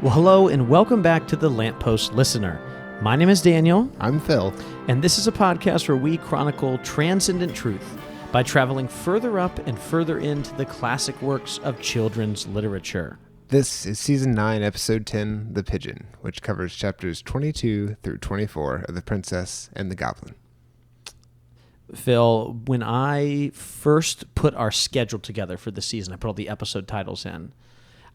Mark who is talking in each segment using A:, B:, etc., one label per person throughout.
A: Well, hello and welcome back to the Lamppost Listener. My name is Daniel.
B: I'm Phil.
A: And this is a podcast where we chronicle transcendent truth by traveling further up and further into the classic works of children's literature.
B: This is Season 9, Episode 10, The Pigeon, which covers chapters 22 through 24 of The Princess and the Goblin.
A: Phil, when I first put our schedule together for the season, I put all the episode titles in.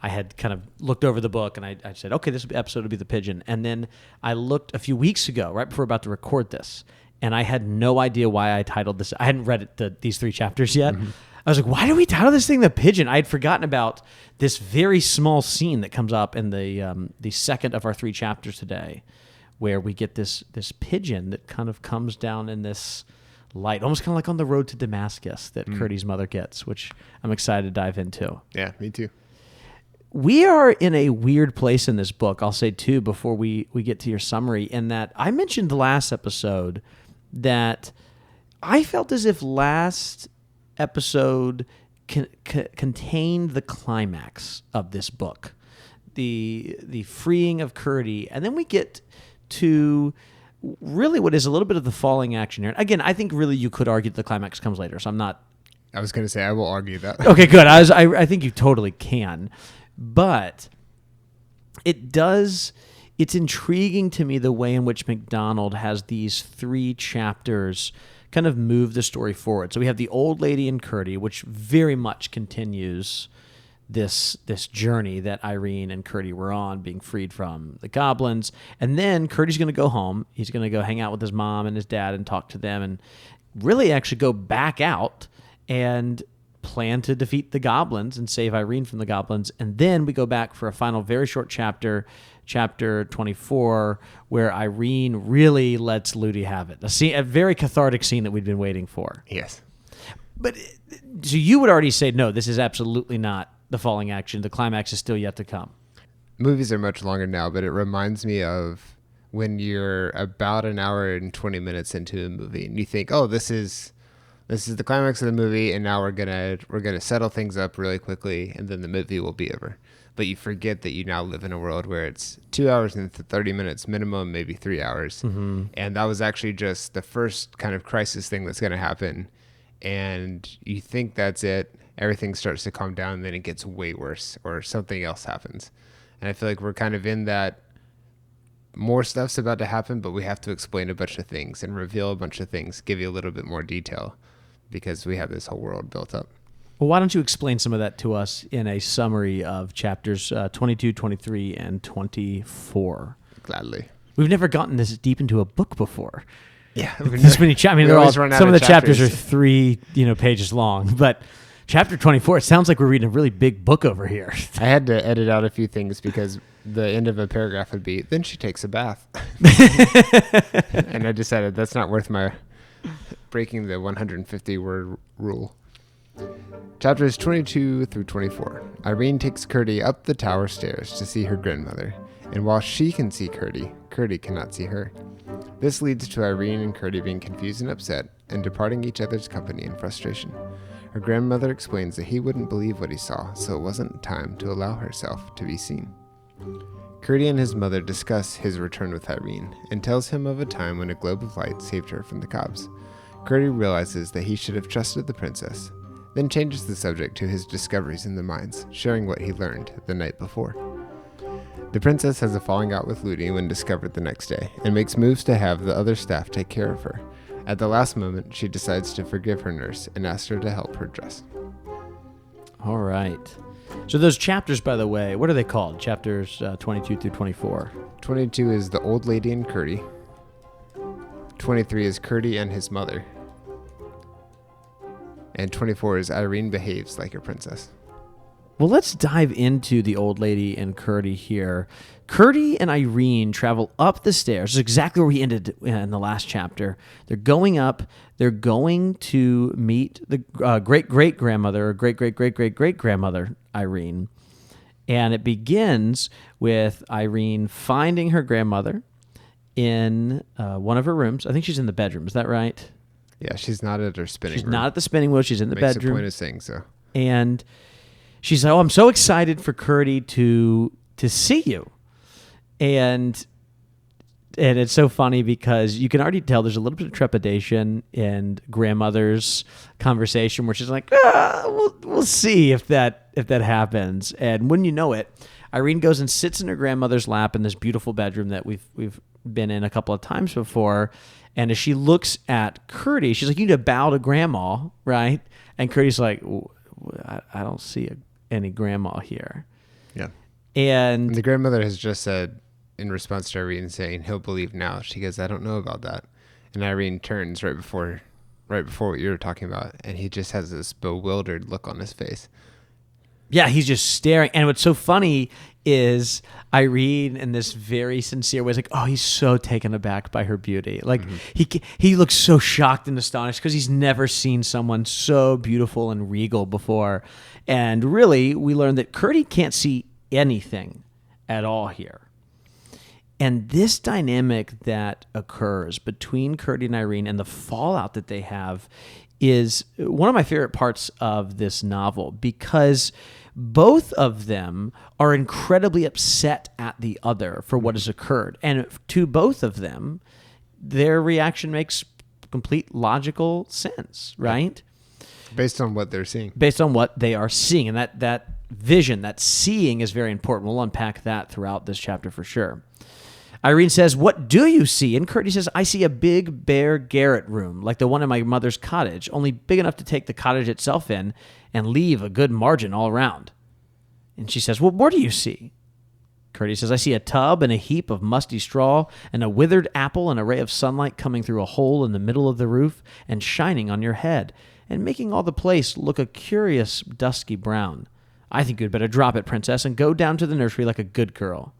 A: I had kind of looked over the book and I said, okay, this episode will be The Pigeon. And then I looked a few weeks ago, right before we're about to record this, and I had no idea why I titled this. I hadn't read these 3 chapters yet. Mm-hmm. I was like, why do we title this thing The Pigeon? I had forgotten about this very small scene that comes up in the second of our 3 chapters today, where we get this pigeon that kind of comes down in this light, almost kind of like on the road to Damascus that Curdy's mother gets, which I'm excited to dive into.
B: Yeah, me too.
A: We are in a weird place in this book, I'll say too, before we get to your summary, in that I mentioned the last episode that I felt as if last episode contained the climax of this book, the freeing of Curdy, and then we get to really what is a little bit of the falling action here. Again, I think really you could argue that the climax comes later, so I'm not...
B: I was going to say, I will argue that.
A: Okay, good. I think you totally can. But it's intriguing to me the way in which MacDonald has these 3 chapters kind of move the story forward. So we have the old lady and Curdy, which very much continues this journey that Irene and Curdy were on, being freed from the goblins. And then Curdy's going to go home. He's going to go hang out with his mom and his dad and talk to them and really actually go back out and plan to defeat the goblins and save Irene from the goblins. And then we go back for a final very short chapter 24, where Irene really lets Ludi have it. A very cathartic scene that we've been waiting for.
B: Yes.
A: But so you would already say, no, this is absolutely not the falling action. The climax is still yet to come.
B: Movies are much longer now, but it reminds me of when you're about an hour and 20 minutes into a movie and you think, oh, this is the climax of the movie, and now we're gonna settle things up really quickly, and then the movie will be over. But you forget that you now live in a world where it's 2 hours and 30 minutes minimum, maybe 3 hours. Mm-hmm. And that was actually just the first kind of crisis thing that's going to happen. And you think that's it. Everything starts to calm down, and then it gets way worse, or something else happens. And I feel like we're kind of in that more stuff's about to happen, but we have to explain a bunch of things and reveal a bunch of things, give you a little bit more detail, because we have this whole world built up.
A: Well, why don't you explain some of that to us in a summary of chapters 22, 23, and 24?
B: Gladly.
A: We've never gotten this deep into a book before.
B: Yeah.
A: This many some of the chapters are 3 pages long, but chapter 24, it sounds like we're reading a really big book over here.
B: I had to edit out a few things because the end of a paragraph would be, then she takes a bath. And I decided that's not worth my breaking the 150-word rule. Chapters 22 through 24. Irene takes Curdy up the tower stairs to see her grandmother, and while she can see Curdy, Curdy cannot see her. This leads to Irene and Curdy being confused and upset, and departing each other's company in frustration. Her grandmother explains that he wouldn't believe what he saw, so it wasn't time to allow herself to be seen. Curdy and his mother discuss his return with Irene, and tells him of a time when a globe of light saved her from the cobs. Curdy realizes that he should have trusted the princess, then changes the subject to his discoveries in the mines, sharing what he learned the night before. The princess has a falling out with Ludi when discovered the next day, and makes moves to have the other staff take care of her. At the last moment, she decides to forgive her nurse and asks her to help her dress.
A: All right. So those chapters, by the way, what are they called? Chapters 22 through 24.
B: 22 is the old lady and Curdy. 23 is Curdy and his mother. And 24 is Irene behaves like a princess.
A: Well, let's dive into the old lady and Curdy here. Curdy and Irene travel up the stairs. This is exactly where we ended in the last chapter. They're going up. They're going to meet the great-great-grandmother or great-great-great-great-great-grandmother, Irene. And it begins with Irene finding her grandmother in one of her rooms. I think she's in the bedroom. Is that right?
B: Yeah, she's not at her spinning room.
A: She's not at the spinning wheel. She's in the bedroom.
B: Makes a point of saying so.
A: And she's like, oh, I'm so excited for Curdy to see you. And it's so funny because you can already tell there's a little bit of trepidation in grandmother's conversation where she's like, we'll see if that happens. And when you know it, Irene goes and sits in her grandmother's lap in this beautiful bedroom that we've been in a couple of times before. And as she looks at Curdy, she's like, you need to bow to grandma, right? And Curdy's like, I don't see any grandma here.
B: Yeah.
A: And
B: the grandmother has just said, in response to Irene saying, he'll believe now, she goes, I don't know about that. And Irene turns right before what you were talking about, and he just has this bewildered look on his face.
A: Yeah, he's just staring. And what's so funny is Irene, in this very sincere way, is like, oh, he's so taken aback by her beauty. Like, he looks so shocked and astonished because he's never seen someone so beautiful and regal before. And really, we learned that Curdy can't see anything at all here. And this dynamic that occurs between Curdy and Irene and the fallout that they have is one of my favorite parts of this novel, because both of them are incredibly upset at the other for what has occurred. And to both of them, their reaction makes complete logical sense, right?
B: Based on what they're seeing.
A: Based on what they are seeing. And that vision, that seeing is very important. We'll unpack that throughout this chapter for sure. Irene says, what do you see? And Curdy says, I see a big, bare garret room, like the one in my mother's cottage, only big enough to take the cottage itself in and leave a good margin all around. And she says, well, what do you see? Curdy says, I see a tub and a heap of musty straw and a withered apple and a ray of sunlight coming through a hole in the middle of the roof and shining on your head and making all the place look a curious dusky brown. I think you'd better drop it, princess, and go down to the nursery like a good girl.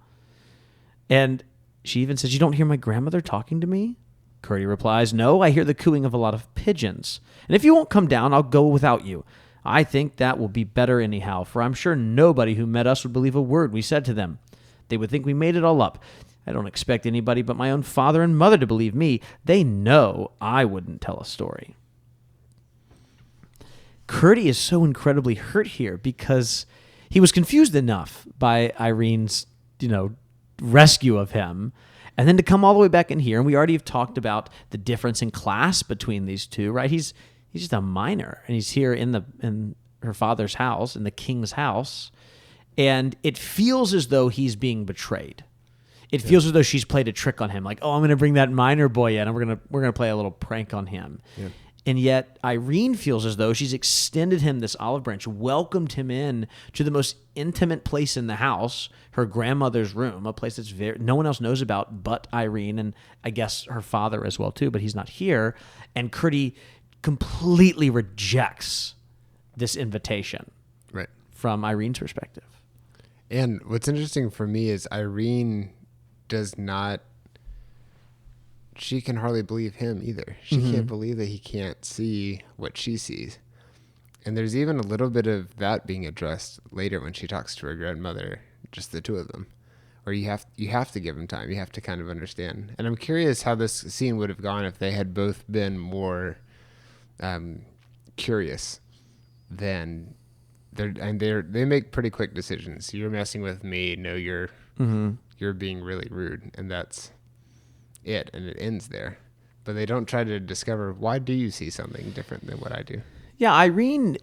A: And she even says, you don't hear my grandmother talking to me? Curdy replies, no, I hear the cooing of a lot of pigeons. And if you won't come down, I'll go without you. I think that will be better anyhow, for I'm sure nobody who met us would believe a word we said to them. They would think we made it all up. I don't expect anybody but my own father and mother to believe me. They know I wouldn't tell a story. Curdy is so incredibly hurt here because he was confused enough by Irene's, rescue of him, and then to come all the way back in here, and we already have talked about the difference in class between these two, right? He's just a minor, and he's here in her father's house, in the king's house, and it feels as though he's being betrayed. It feels as though she's played a trick on him, like, oh, I'm going to bring that minor boy in, and we're gonna play a little prank on him. Yeah. And yet Irene feels as though she's extended him this olive branch, welcomed him in to the most intimate place in the house, her grandmother's room, a place that's no one else knows about but Irene, and I guess her father as well too, but he's not here. And Curdy completely rejects this invitation,
B: right,
A: from Irene's perspective.
B: And what's interesting for me is Irene she can hardly believe him either. She can't believe that he can't see what she sees. And there's even a little bit of that being addressed later when she talks to her grandmother, just the two of them, where you have to give him time. You have to kind of understand. And I'm curious how this scene would have gone if they had both been more curious than they make pretty quick decisions. You're messing with me. No, you're being really rude, and that's it, and it ends there. But they don't try to discover, why do you see something different than what I do?
A: Yeah, Irene,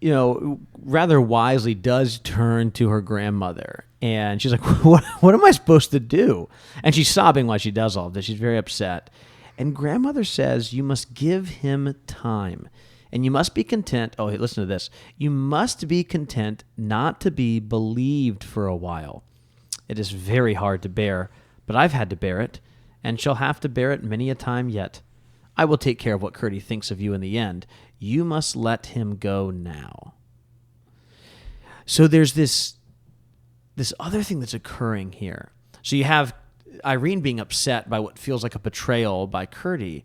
A: rather wisely does turn to her grandmother, and she's like, what am I supposed to do? And she's sobbing while she does all of this. She's very upset. And grandmother says, you must give him time, and you must be content. Oh, hey, listen to this. You must be content not to be believed for a while. It is very hard to bear, but I've had to bear it, and shall have to bear it many a time yet. I will take care of what Curdy thinks of you in the end. You must let him go now. So there's this other thing that's occurring here. So you have Irene being upset by what feels like a betrayal by Curdy,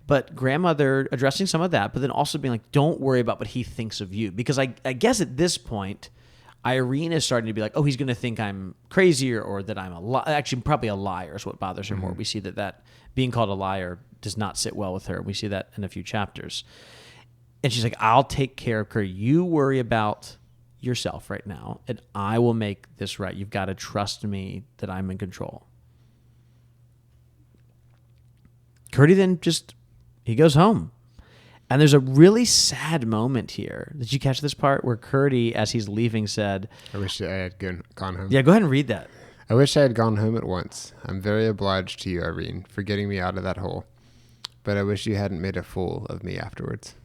A: but grandmother addressing some of that, but then also being like, don't worry about what he thinks of you. Because I guess at this point, Irene is starting to be like, oh, he's going to think I'm crazy or that I'm actually probably a liar is what bothers her more. We see that being called a liar does not sit well with her. We see that in a few chapters. And she's like, I'll take care of her. You worry about yourself right now, and I will make this right. You've got to trust me that I'm in control. Curdy then he goes home. And there's a really sad moment here. Did you catch this part where Curdy, as he's leaving, said...
B: I wish I had gone home.
A: Yeah, go ahead and read that.
B: I wish I had gone home at once. I'm very obliged to you, Irene, for getting me out of that hole. But I wish you hadn't made a fool of me afterwards.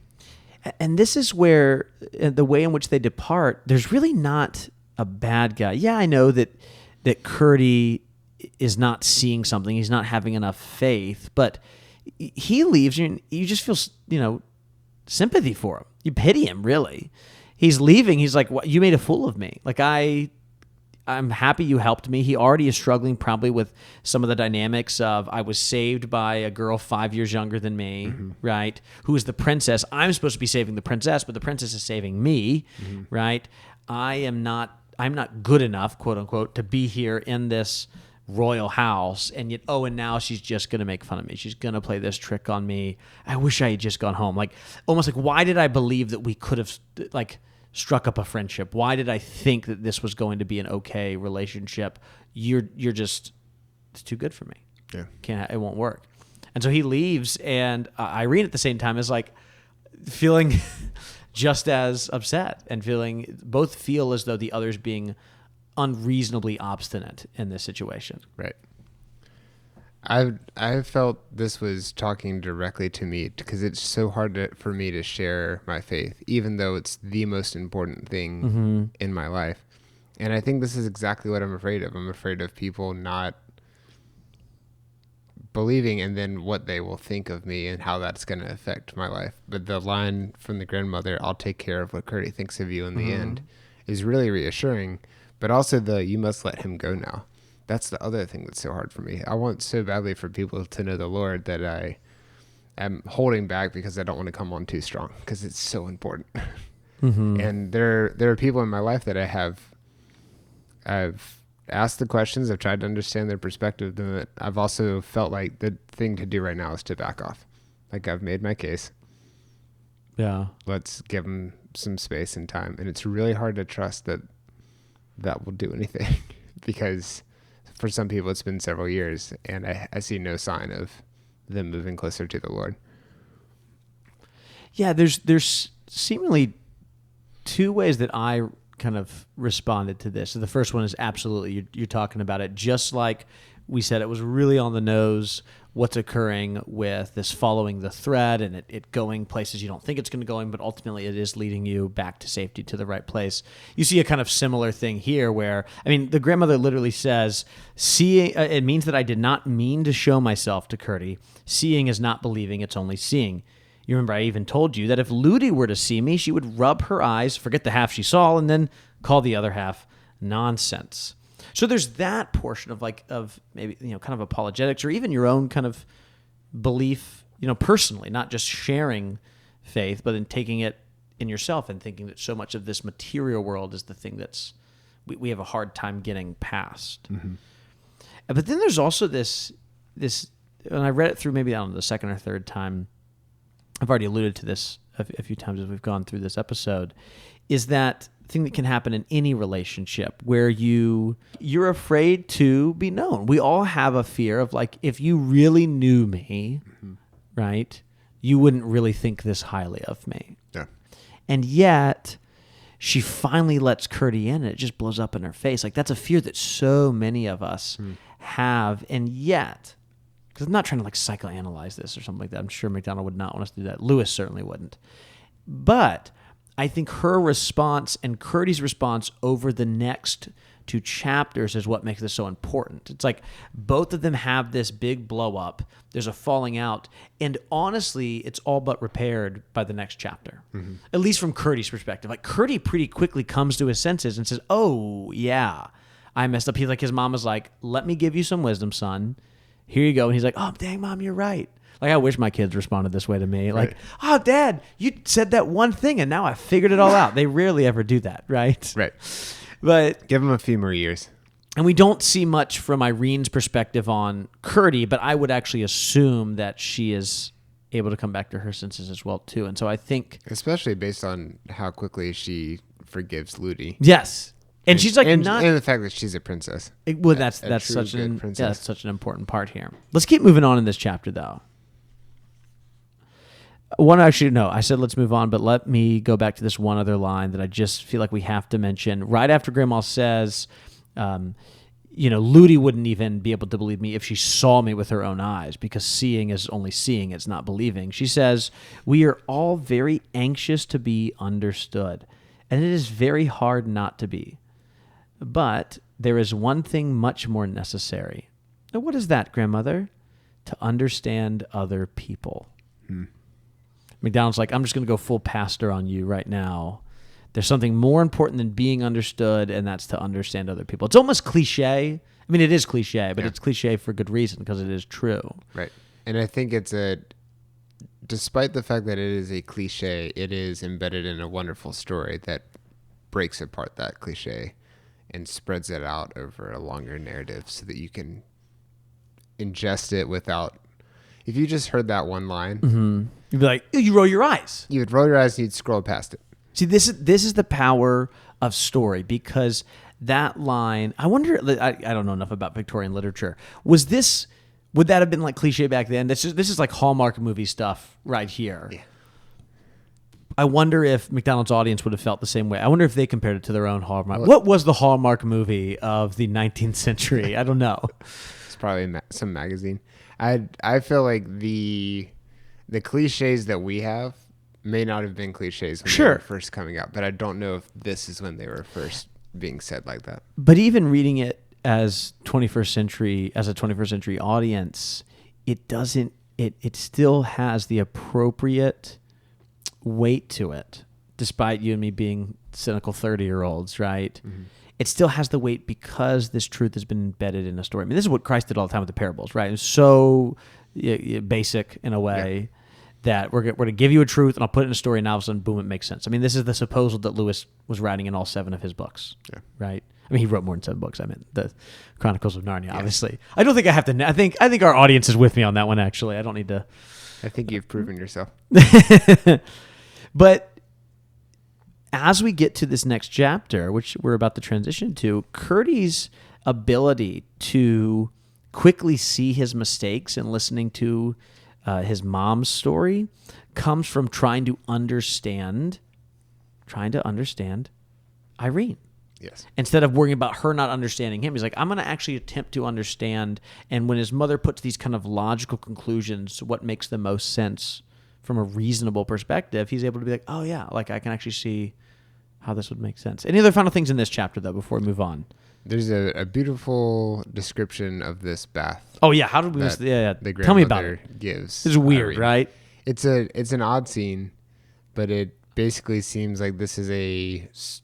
A: And this is where the way in which they depart, there's really not a bad guy. Yeah, I know that Curdy is not seeing something. He's not having enough faith. But he leaves, and you just feel, sympathy for him. You pity him, really. He's leaving. He's like, "What? You made a fool of me. Like, I'm happy you helped me." He already is struggling probably with some of the dynamics of, I was saved by a girl 5 years younger than me, right? Who is the princess. I'm supposed to be saving the princess, but the princess is saving me, right? I'm not good enough, quote unquote, to be here in this royal house, and yet, and now she's just going to make fun of me. She's going to play this trick on me. I wish I had just gone home. Like, almost like, why did I believe that we could have, struck up a friendship? Why did I think that this was going to be an okay relationship? You're just, it's too good for me. Yeah. It won't work. And so he leaves, and Irene at the same time is like feeling just as upset and both feel as though the other's being unreasonably obstinate in this situation.
B: Right. I felt this was talking directly to me because it's so hard for me to share my faith, even though it's the most important thing in my life. And I think this is exactly what I'm afraid of. I'm afraid of people not believing, and then what they will think of me and how that's going to affect my life. But the line from the grandmother, "I'll take care of what Curdy thinks of you in the end," is really reassuring. But also "you must let him go now." That's the other thing that's so hard for me. I want so badly for people to know the Lord that I am holding back because I don't want to come on too strong, because it's so important. And there are people in my life that I've asked the questions, I've tried to understand their perspective, but I've also felt like the thing to do right now is to back off. Like, I've made my case.
A: Yeah.
B: Let's give them some space and time. And it's really hard to trust that will do anything because for some people it's been several years, and I see no sign of them moving closer to the Lord.
A: Yeah, there's seemingly two ways that I kind of responded to this. So the first one is absolutely, you're talking about it just like we said. It was really on the nose what's occurring with this following the thread and it going places you don't think it's going to go in, but ultimately it is leading you back to safety, to the right place. You see a kind of similar thing here where, the grandmother literally says, "Seeing, it means that I did not mean to show myself to Curdy. Seeing is not believing, it's only seeing. You remember I even told you that if Ludi were to see me, she would rub her eyes, forget the half she saw, and then call the other half nonsense." So there's that portion of maybe, kind of apologetics or even your own kind of belief, personally, not just sharing faith, but then taking it in yourself and thinking that so much of this material world is the thing that's, we have a hard time getting past. But then there's also this, and I read it through maybe, I don't know, the second or third time. I've already alluded to this a few times as we've gone through this episode, is that thing that can happen in any relationship where you're afraid to be known. We all have a fear of if you really knew me, right, you wouldn't really think this highly of me.
B: Yeah.
A: And yet she finally lets Curdy in and it just blows up in her face. That's a fear that so many of us have. And yet, because I'm not trying to psychoanalyze this or something like that. I'm sure McDonald would not want us to do that. Lewis certainly wouldn't. But I think her response and Curdy's response over the next two chapters is what makes this so important. It's both of them have this big blow up. There's a falling out. And honestly, it's all but repaired by the next chapter, at least from Curdy's perspective. Curdy pretty quickly comes to his senses and says, "Oh, yeah, I messed up." His mom is like, "Let me give you some wisdom, son. Here you go." And he's like, "Oh, dang, Mom, you're right." I wish my kids responded this way to me.
B: Right.
A: "Oh, Dad, you said that one thing and now I figured it all out." They rarely ever do that, right?
B: Right.
A: But
B: give them a few more years.
A: And we don't see much from Irene's perspective on Curdy, but I would actually assume that she is able to come back to her senses as well, too. And so I think...
B: especially based on how quickly she forgives Ludi.
A: Yes. And she's
B: and
A: not...
B: and the fact that she's a princess.
A: That's such an important part here. Let's keep moving on in this chapter, though. One actually, no, I said let's move on, but let me go back to this one other line that I just feel like we have to mention. Right after Grandma says, Ludi wouldn't even be able to believe me if she saw me with her own eyes, because seeing is only seeing, it's not believing. She says, we are all very anxious to be understood, and it is very hard not to be. But there is one thing much more necessary. Now, what is that, Grandmother? To understand other people. McDonald's like, I'm just going to go full pastor on you right now. There's something more important than being understood, and that's to understand other people. It's almost cliche. I mean, it is cliche, but it's cliche for good reason, because it is true.
B: Right. And I think despite the fact that it is a cliche, it is embedded in a wonderful story that breaks apart that cliche and spreads it out over a longer narrative so that you can ingest it without... If you just heard that one line,
A: you'd be like, you roll your eyes.
B: You would roll your eyes and you'd scroll past it.
A: See, this is the power of story, because that line, I wonder, I don't know enough about Victorian literature. Would that have been like cliche back then? This is like Hallmark movie stuff right here.
B: Yeah.
A: I wonder if McDonald's audience would have felt the same way. I wonder if they compared it to their own Hallmark. What was the Hallmark movie of the 19th century? I don't know.
B: It's probably some magazine. I feel like the cliches that we have may not have been cliches when they were first coming out, but I don't know if this is when they were first being said like that.
A: But even reading it as a 21st century audience, it still has the appropriate weight to it, despite you and me being cynical 30-year-olds, right? Mm-hmm. It still has the weight because this truth has been embedded in a story. I mean, this is what Christ did all the time with the parables, right? It's so basic in a way that we're going to give you a truth, and I'll put it in a story, and all of a sudden, boom, it makes sense. I mean, this is the supposal that Lewis was writing in all 7 of his books, right? I mean, he wrote more than 7 books. I mean, the Chronicles of Narnia, obviously. I don't think I have to. I think our audience is with me on that one, actually. I don't need to.
B: I think you've proven yourself.
A: But as we get to this next chapter, which we're about to transition to, Curdy's ability to quickly see his mistakes and listening to his mom's story comes from trying to understand Irene.
B: Yes.
A: Instead of worrying about her not understanding him, he's like, I'm going to actually attempt to understand. And when his mother puts these kind of logical conclusions, what makes the most sense from a reasonable perspective, he's able to be like, oh yeah, like I can actually see how this would make sense. Any other final things in this chapter, though, before we move on?
B: There's a beautiful description of this bath.
A: Oh yeah, how did we miss? Yeah. Tell me about it.
B: Gives.
A: This is weird, right?
B: It's an odd scene, but it basically seems like this is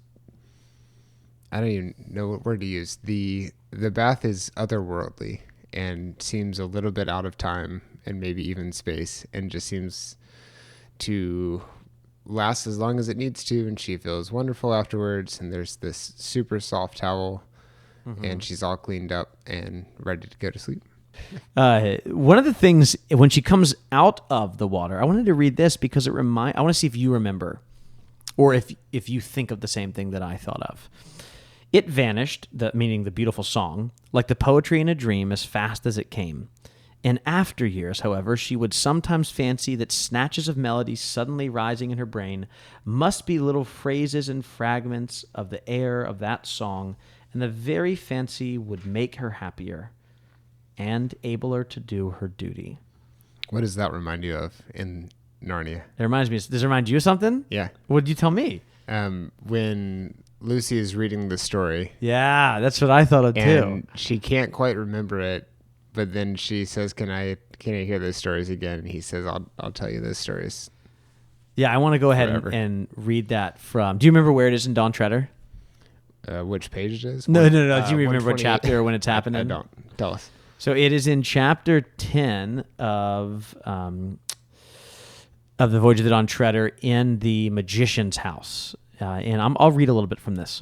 B: I don't even know what word to use. The bath is otherworldly and seems a little bit out of time and maybe even space, and just seems to last as long as it needs to, and she feels wonderful afterwards, and there's this super soft towel, and she's all cleaned up and ready to go to sleep.
A: One of the things, when she comes out of the water, I wanted to read this because I want to see if you remember, or if you think of the same thing that I thought of. It vanished, meaning the beautiful song, like the poetry in a dream, as fast as it came. In after years, however, she would sometimes fancy that snatches of melody suddenly rising in her brain must be little phrases and fragments of the air of that song, and the very fancy would make her happier and abler to do her duty.
B: What does that remind you of in Narnia?
A: It reminds me. Does it remind you of something?
B: Yeah.
A: What did you tell me?
B: When Lucy is reading the story.
A: Yeah, that's what I thought of too.
B: And she can't quite remember it, but then she says, "Can I hear those stories again?" And he says, "I'll tell you those stories."
A: Yeah, I want to go ahead and read that from. Do you remember where it is in Dawn Treader?
B: Which page it is?
A: No. Do you remember what chapter or when it's happening?
B: I don't. Tell us.
A: So it is in chapter 10 of the Voyage of the Dawn Treader in the magician's house. And I'll read a little bit from this.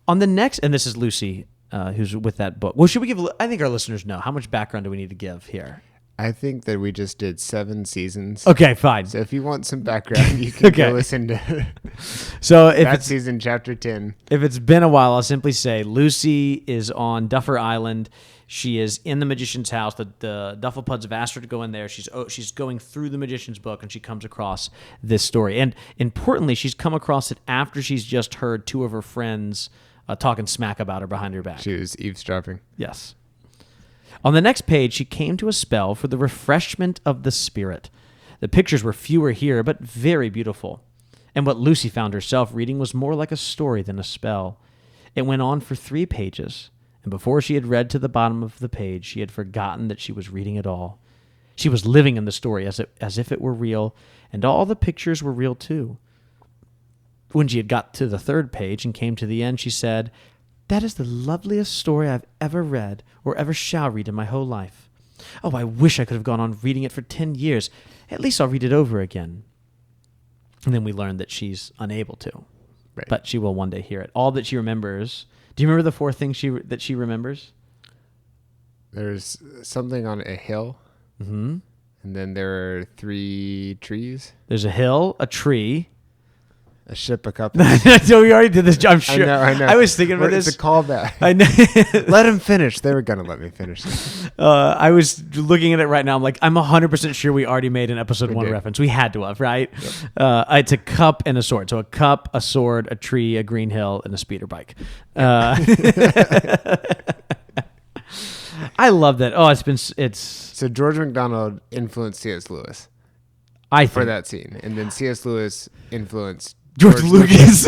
A: On the next, and this is Lucy, who's with that book. Well, should we give, I think our listeners know. How much background do we need to give here?
B: I think that we just did 7 seasons.
A: Okay, fine.
B: So if you want some background, you can go listen to
A: so if
B: that season, chapter 10.
A: If it's been a while, I'll simply say Lucy is on Duffer Island. She is in the magician's house. The Dufflepuds have asked her to go in there. She's going through the magician's book, and she comes across this story. And importantly, she's come across it after she's just heard two of her friends talking smack about her behind her back.
B: She was eavesdropping.
A: Yes. On the next page, she came to a spell for the refreshment of the spirit. The pictures were fewer here, but very beautiful. And what Lucy found herself reading was more like a story than a spell. It went on for 3 pages, and before she had read to the bottom of the page, she had forgotten that she was reading it all. She was living in the story as if it were real, and all the pictures were real too. When she had got to the 3rd page and came to the end, she said, "That is the loveliest story I've ever read or ever shall read in my whole life. Oh, I wish I could have gone on reading it for 10 years. At least I'll read it over again." And then we learned that she's unable to,
B: Right.
A: but she will one day hear it. All that she remembers. Do you remember the 4 things that she remembers?
B: There's something on a hill,
A: Mm-hmm.
B: and then there are 3 trees,
A: There's a hill, a tree.
B: a ship, a couple.
A: So we already did this. I'm sure.
B: I know.
A: I was thinking about this.
B: It's a callback.
A: I know.
B: Let him finish. They were going to let me finish.
A: I was looking at it right now. I'm like, I'm 100% sure we already made an episode 1
B: did.
A: reference. We had to have, right? Yep. It's a cup and a sword. So a cup, a sword, a tree, a green hill, and a speeder bike. I love that. Oh, it's.
B: So George MacDonald influenced C.S. Lewis
A: I think
B: for that scene, and then C.S. Lewis influenced
A: George Lucas.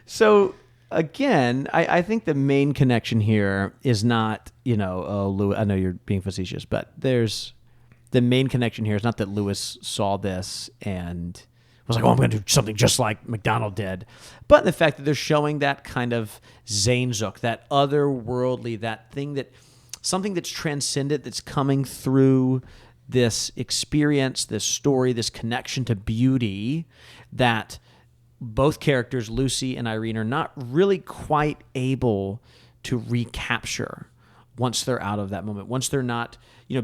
A: So again, I think the main connection here is not, Lewis, I know you're being facetious, but the main connection here is not that Lewis saw this and was like, oh, I'm going to do something just like MacDonald did, but the fact that they're showing that kind of Sehnsucht, that otherworldly, that thing something that's transcendent, that's coming through this experience, this story, this connection to beauty that both characters, Lucy and Irene, are not really quite able to recapture once they're out of that moment. Once they're not,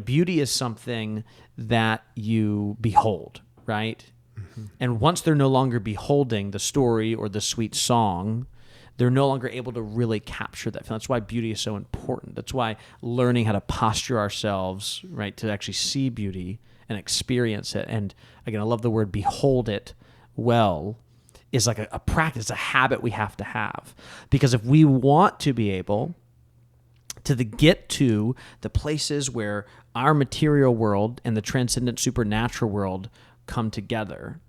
A: beauty is something that you behold, right? Mm-hmm. And once they're no longer beholding the story or the sweet song, they're no longer able to really capture that feeling. That's why beauty is so important. That's why learning how to posture ourselves, right, to actually see beauty and experience it. And again, I love the word behold it well, is like a practice, a habit we have to have. Because if we want to be able to get to the places where our material world and the transcendent supernatural world come together,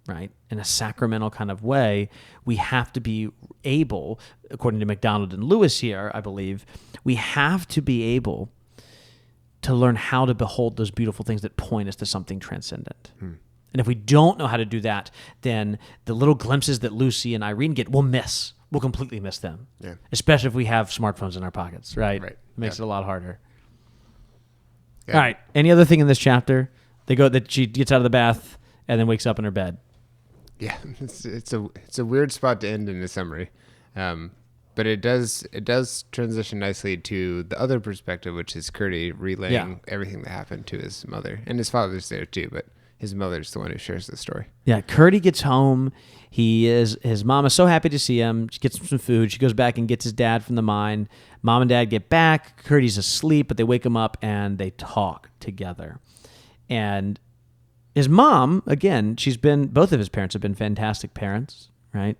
A: right, in a sacramental kind of way, we have to be able, according to MacDonald and Lewis here, I believe, we have to be able to learn how to behold those beautiful things that point us to something transcendent. And if we don't know how to do that, then the little glimpses that Lucy and Irene get, we'll miss. We'll completely miss them. Yeah. Especially if we have smartphones in our pockets, right? Right. It makes it a lot harder. Yeah. All right. Any other thing in this chapter? That she gets out of the bath and then wakes up in her bed.
B: Yeah, it's a weird spot to end in a summary, but it does transition nicely to the other perspective, which is Curdy relaying everything that happened to his mother, and his father's there too, but his mother's the one who shares the story. Yeah,
A: Curdy gets home. His mom is so happy to see him. She gets him some food. She goes back and gets his dad from the mine. Mom and dad get back. Curdy's asleep, but they wake him up and they talk together. And his mom, again, both of his parents have been fantastic parents, right?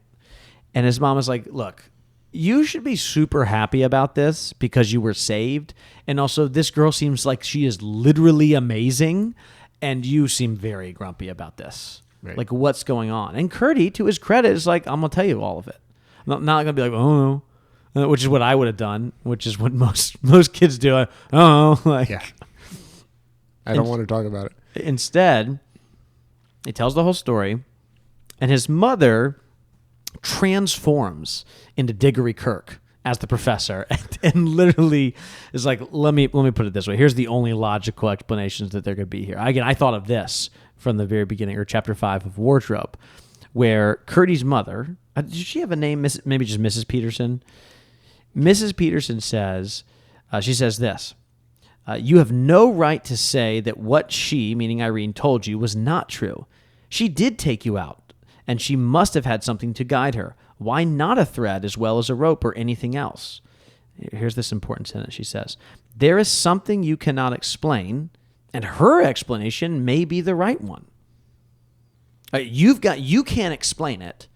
A: And his mom is like, look, you should be super happy about this because you were saved. And also, this girl seems like she is literally amazing, and you seem very grumpy about this. Right. Like, what's going on? And Curdy, to his credit, is like, I'm going to tell you all of it. I'm not going to be like, oh, no, which is what I would have done, which is what most kids do.
B: Yeah. I don't want to talk about it.
A: Instead, he tells the whole story, and his mother transforms into Diggory Kirk as the professor, and literally is like, let me put it this way. Here's the only logical explanations that there could be here. Again, I thought of this from the very beginning, or chapter 5 of Wardrobe, where Curdy's mother, did she have a name? Maybe just Mrs. Peterson. Mrs. Peterson says, she says this. You have no right to say that what she, meaning Irene, told you was not true. She did take you out and she must have had something to guide her. Why not a thread as well as a rope or anything else? Here's this important sentence. She says, there is something you cannot explain, and her explanation may be the right one. You can't explain it.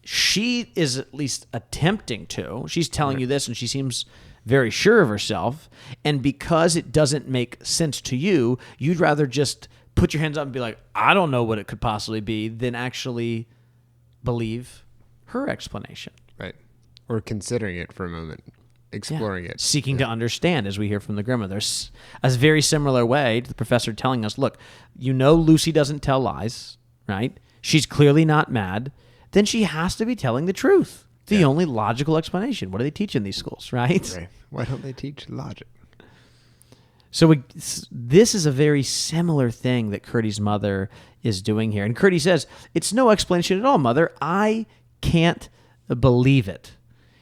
A: She is at least attempting to. She's telling you this, and she seems very sure of herself. And because it doesn't make sense to you, you'd rather just put your hands up and be like, I don't know what it could possibly be, than actually believe her explanation.
B: Right. Or considering it for a moment, exploring it.
A: Seeking to understand, as we hear from the grandmother. There's a very similar way to the professor telling us, look, Lucy doesn't tell lies, right? She's clearly not mad. Then she has to be telling the truth. The only logical explanation. What do they teach in these schools, right?
B: Why don't they teach logic?
A: So this is a very similar thing that Curdy's mother is doing here. And Curdy says, it's no explanation at all, Mother. I can't believe it.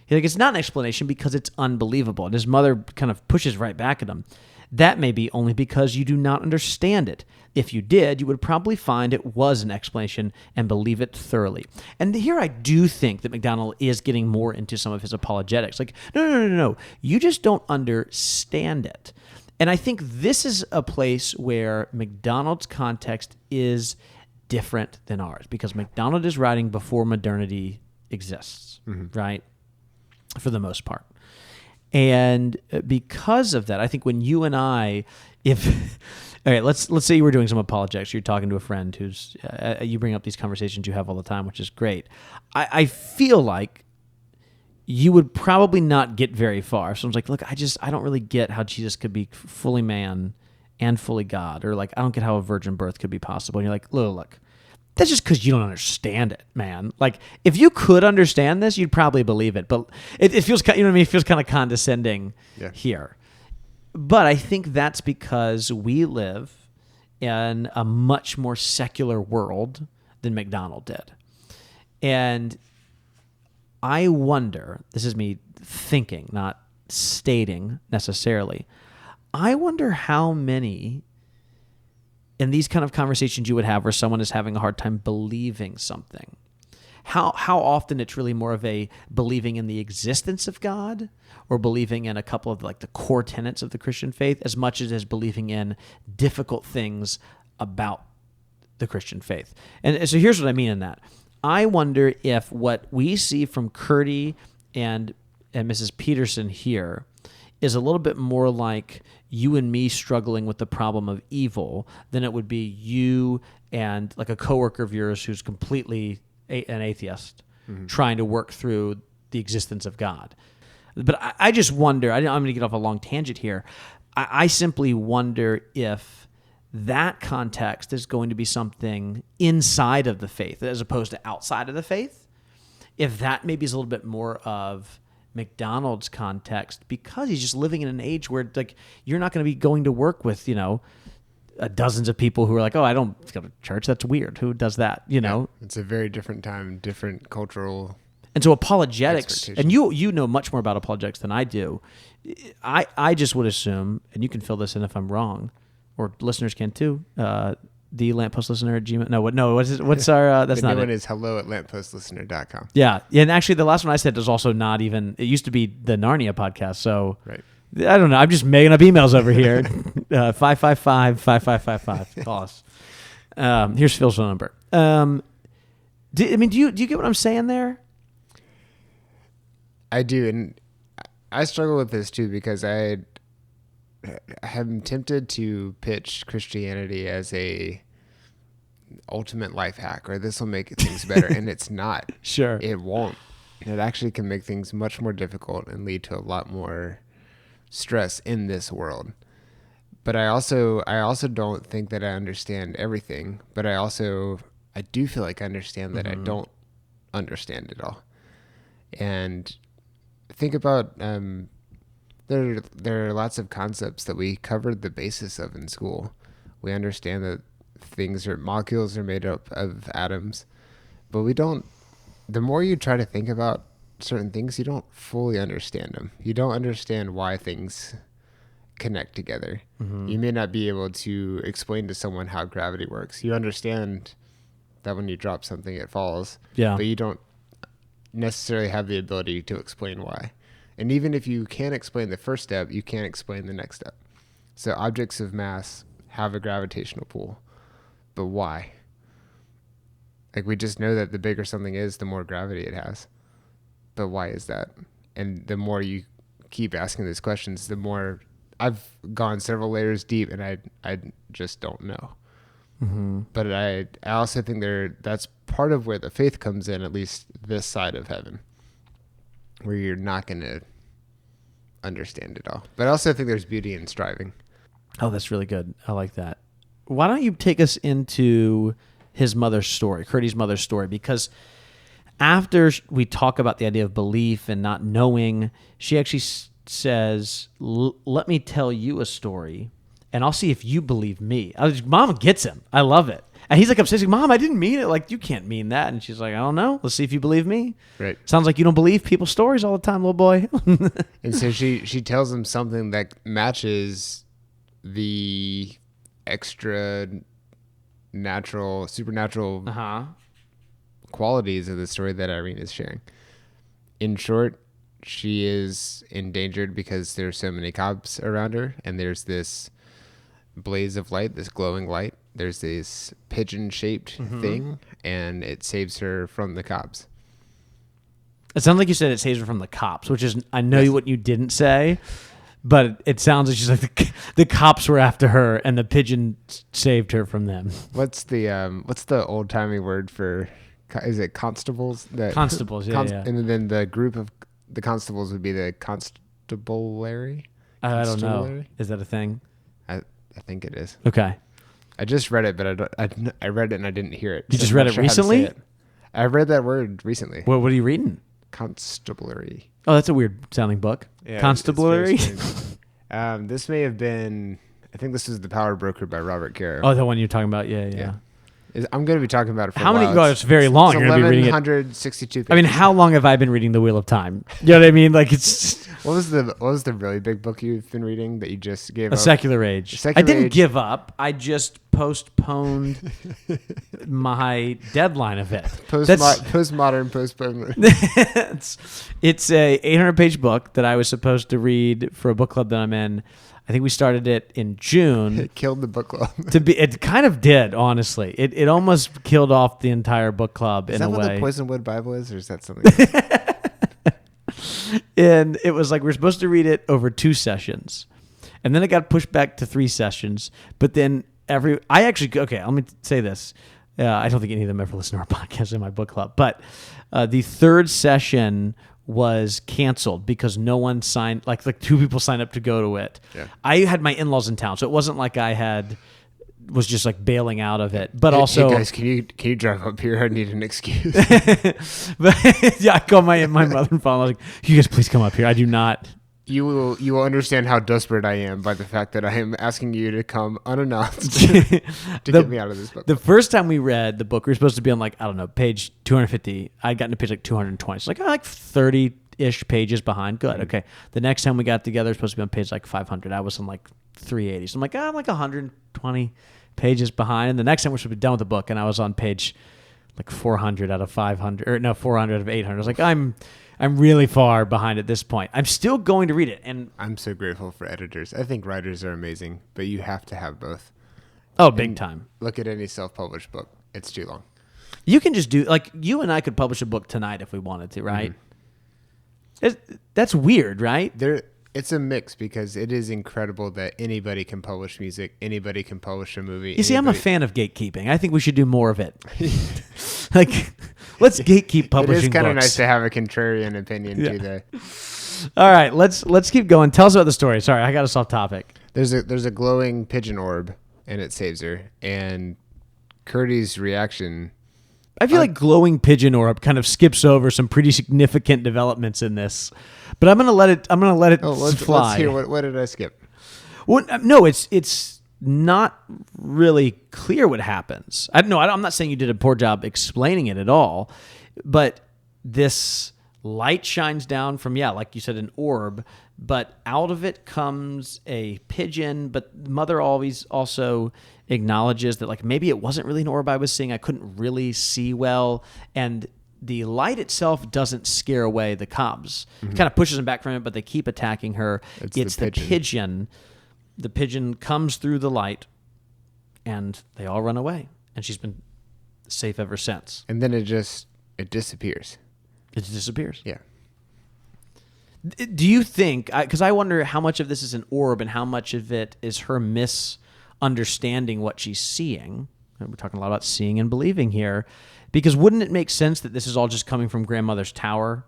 A: It's not an explanation because it's unbelievable. And his mother kind of pushes right back at him. That may be only because you do not understand it. If you did, you would probably find it was an explanation and believe it thoroughly. And here I do think that MacDonald is getting more into some of his apologetics. Like, no. You just don't understand it. And I think this is a place where MacDonald's context is different than ours, because MacDonald is writing before modernity exists, right? For the most part. And because of that, I think when you and I, all right, let's say you were doing some apologetics. You're talking to a friend who's, you bring up these conversations you have all the time, which is great. I feel like you would probably not get very far. So I was like, look, I don't really get how Jesus could be fully man and fully God. Or like, I don't get how a virgin birth could be possible. And you're like, look, that's just because you don't understand it, man. Like, if you could understand this, you'd probably believe it. But it feels, it feels kind of condescending here. But I think that's because we live in a much more secular world than MacDonald did. And I wonder, this is me thinking, not stating necessarily, I wonder how many in these kind of conversations you would have where someone is having a hard time believing something, how often it's really more of a believing in the existence of God or believing in a couple of like the core tenets of the Christian faith, as much as believing in difficult things about the Christian faith. And so here's what I mean in that. I wonder if what we see from Curdy and Mrs. Peterson here is a little bit more like you and me struggling with the problem of evil than it would be you and like a coworker of yours who's completely an atheist trying to work through the existence of God. But I just wonder, I'm going to get off a long tangent here. I simply wonder if that context is going to be something inside of the faith as opposed to outside of the faith. If that maybe is a little bit more of MacDonald's context, because he's just living in an age where like you're not going to be going to work with, dozens of people who are like, oh, I don't go to church. That's weird. Who does that?
B: It's a very different time, different cultural.
A: And so apologetics, and you know much more about apologetics than I do. I just would assume, and you can fill this in if I'm wrong, or listeners can too. The lamppost listener at Gmail. What's our, that's
B: the
A: not
B: new
A: it.
B: one is hello@lampostlistener.com.
A: Yeah. And actually the last one I said is also not even, it used to be the Narnia podcast. So
B: right.
A: I don't know. I'm just making up emails over here. 555-5555. Call us. Here's Phil's phone number. Do you get what I'm saying there?
B: I do. And I struggle with this too, because I am tempted to pitch Christianity as a ultimate life hack, or this will make things better. And it's not.
A: Sure.
B: It won't. It actually can make things much more difficult and lead to a lot more stress in this world. But I also don't think that I understand everything, but I do feel like I understand that I don't understand it all. And think about there are lots of concepts that we covered the basis of in school. We understand that molecules are made up of atoms, but we don't. The more you try to think about certain things, you don't fully understand them. You don't understand why things connect together. You may not be able to explain to someone how gravity works. You understand that when you drop something, it falls.
A: Yeah.
B: But you don't necessarily have the ability to explain why. And even if you can't explain the first step, you can't explain the next step. So objects of mass have a gravitational pull, but why? Like, we just know that the bigger something is, the more gravity it has. But why is that? And the more you keep asking these questions, the more I've gone several layers deep, and I just don't know.
A: Mm-hmm.
B: But I also think that's part of where the faith comes in, at least this side of heaven, where you're not going to understand it all. But I also think there's beauty in striving.
A: Oh, that's really good. I like that. Why don't you take us into his mother's story, Curdy's mother's story? Because after we talk about the idea of belief and not knowing, she actually says, let me tell you a story, and I'll see if you believe me. Mom gets him. I love it. And he's like upset. He's like, Mom, I didn't mean it. Like, you can't mean that. And she's like, I don't know. Let's see if you believe me.
B: Right.
A: Sounds like you don't believe people's stories all the time, little boy.
B: And so she tells him something that matches the supernatural qualities of the story that Irene is sharing. In short, she is endangered because there's so many cops around her, and there's this blaze of light, this glowing light. There's this pigeon-shaped thing, and it saves her from the cops.
A: It sounds like you said it saves her from the cops, which is, I know what you didn't say, but it sounds like she's like the cops were after her, and the pigeon saved her from them.
B: What's the old-timey word for? Is it constables?
A: Constables, yeah.
B: And then the group of the constables would be the constabulary.
A: I don't know. Is that a thing?
B: I think it is.
A: Okay.
B: I just read it, but I read it and I didn't hear it.
A: You just read it recently?
B: I read that word recently.
A: What are you reading?
B: Constabulary.
A: Oh, that's a weird sounding book.
B: Yeah,
A: Constabulary?
B: This may have been, I think this is The Power Broker by Robert Caro.
A: Oh, the one you're talking about? Yeah.
B: I'm going to be talking about it for
A: how
B: a while.
A: many? Oh, it's very long. You're going to be reading it.
B: 1,162 pages.
A: I mean, how long have I been reading The Wheel of Time? You know what I mean? Like, it's
B: What was the really big book you've been reading that you just gave up?
A: A Secular Age. I didn't give up. I just postponed my deadline of it.
B: Postmodern postponement.
A: It's a 800-page book that I was supposed to read for a book club that I'm in. I think we started it in June.
B: It killed the book club.
A: It kind of did, honestly. It almost killed off the entire book club in a way.
B: Is that what the Poisonwood Bible is, or is that something else?
A: And it was like we're supposed to read it over 2 sessions. And then it got pushed back to 3 sessions. But then let me say this. I don't think any of them ever listen to our podcast in my book club. But the 3rd session was canceled because no one signed, like 2 people signed up to go to it. Yeah. I had my in-laws in town, so it wasn't like was just like bailing out of it. But also,
B: hey guys, can you drive up here? I need an excuse.
A: But yeah, I called my mother-in-law. I was like, you guys please come up here. I do not.
B: You will understand how desperate I am by the fact that I am asking you to come unannounced to get me out of this book.
A: The first time we read the book, we were supposed to be on page 250. I'd gotten to page 220. It's like 30-ish pages behind. Good. Mm-hmm. Okay. The next time we got together, it was supposed to be on page 500. I was on 380. So I'm 120 pages behind. And the next time we're supposed to be done with the book, and I was on page 400 out of 500, or no, 400 out of 800. I was like, I'm really far behind at this point. I'm still going to read it. And
B: I'm so grateful for editors. I think writers are amazing, but you have to have both.
A: Oh, big time.
B: Look at any self-published book. It's too long.
A: You can just do, you and I could publish a book tonight if we wanted to, right? Mm-hmm. That's weird, right?
B: It's a mix because it is incredible that anybody can publish music, anybody can publish a movie.
A: You see, I'm a fan of gatekeeping. I think we should do more of it. Let's gatekeep publishing books.
B: It is kind of nice to have a contrarian opinion to that.
A: All right, let's keep going. Tell us about the story. Sorry, I got us off topic.
B: There's a glowing pigeon orb, and it saves her. And Curdy's reaction.
A: I feel like glowing pigeon orb kind of skips over some pretty significant developments in this, but I'm gonna let it fly.
B: Let's hear what did I skip?
A: Well, no, it's not really clear what happens. I'm not saying you did a poor job explaining it at all, but this Light shines down from, like you said, an orb, but out of it comes a pigeon. But Mother always also acknowledges that, like, maybe it wasn't really an orb I was seeing. I couldn't really see well. And the light itself doesn't scare away the cubs. It kind of pushes them back from it, but they keep attacking her. It's the pigeon. The pigeon comes through the light, and they all run away. And she's been safe ever since.
B: And then it disappears.
A: It disappears.
B: Yeah.
A: Do you think, because I wonder how much of this is an orb and how much of it is her misunderstanding what she's seeing. We're talking a lot about seeing and believing here. Because wouldn't it make sense that this is all just coming from grandmother's tower?